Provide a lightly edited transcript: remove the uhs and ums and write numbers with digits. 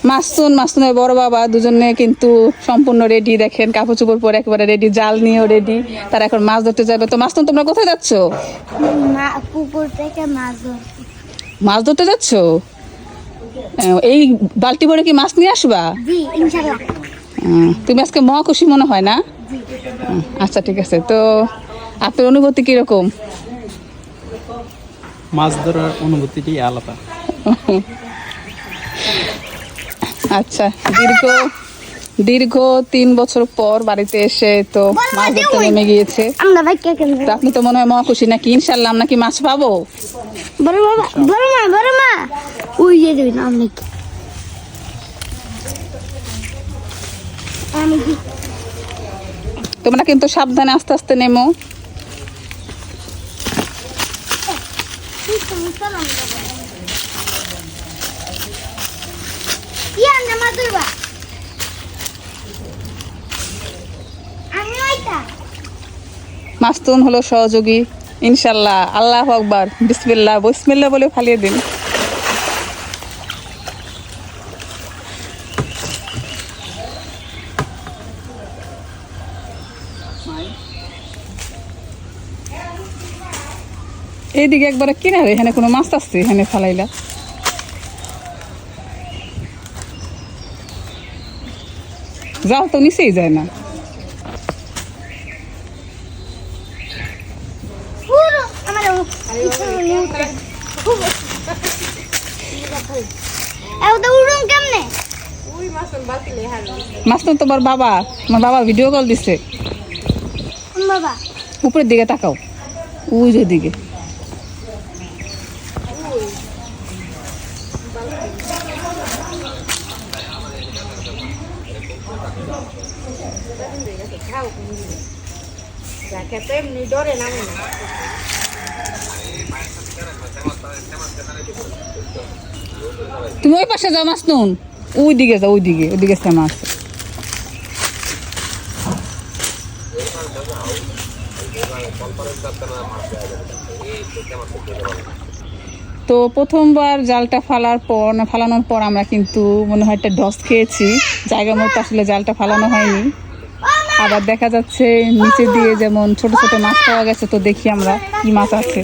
মাসুনের বড় বাবা দুজনে কিন্তু সম্পূর্ণ রেডি, দেখেন কাপড় চোপড় পরে একেবারে রেডি, জাল নিয়েও রেডি। তারা এখন মাছ ধরতে যাবে। তো মাসুন তোমরা কোথায় যাচ্ছ? পুকুর থেকে মাছ ধরতে যাচ্ছ? এই বালতি ভরে কি মাছ নিয়ে আসবা? জি ইনশাআল্লাহ। তুমি আজকে খুশি মনে হয় না? আচ্ছা ঠিক আছে। তো আপনার অনুভূতি কিরকম? মাছ ধরার অনুভূতিটি আলাদা। আচ্ছা, দীর্ঘ 3 বছর পর বাড়িতে এসে তো মাছ ধরতে নেমে গিয়েছে। তো আপনি তো মনে হয় খুশি নাকি? ইনশাল্লাহ আমরা কি মাছ পাবো? বড় মা ওই যে দেবেন আপনি। তোমরা কিন্তু সাবধানে আস্তে আস্তে নেমো। মাস্তুন হলো সহযোগী। ইনশাল্লাহ, আল্লাহু আকবার, বিসমিল্লাহ বলে ফালিয়ে দিন। এইদিকে একবারে কিনারে, এখানে কোনো মাছ আছে? এখানে ফালাইলা জাল তো নিচেই যায় না। মাস্তুন তোমার বাবা, আমার বাবা ভিডিও কল দিচ্ছে। উপরের দিকে তাকাও, ওই যে দিকে। তুমি ওই পাশে যাও মাসনুন, ওই দিকে যাও, ওইদিকে শ্যামা আছে। তো প্রথমবার জালটা ফালানোর পর আমরা কিন্তু মনে হয় একটা ডস খেয়েছি। জায়গা মতো আসলে জালটা ফালানো হয়নি। আবার দেখা যাচ্ছে নিচে দিয়ে যেমন ছোট ছোট মাছ পাওয়া গেছে। তো দেখি আমরা কি মাছ আছে।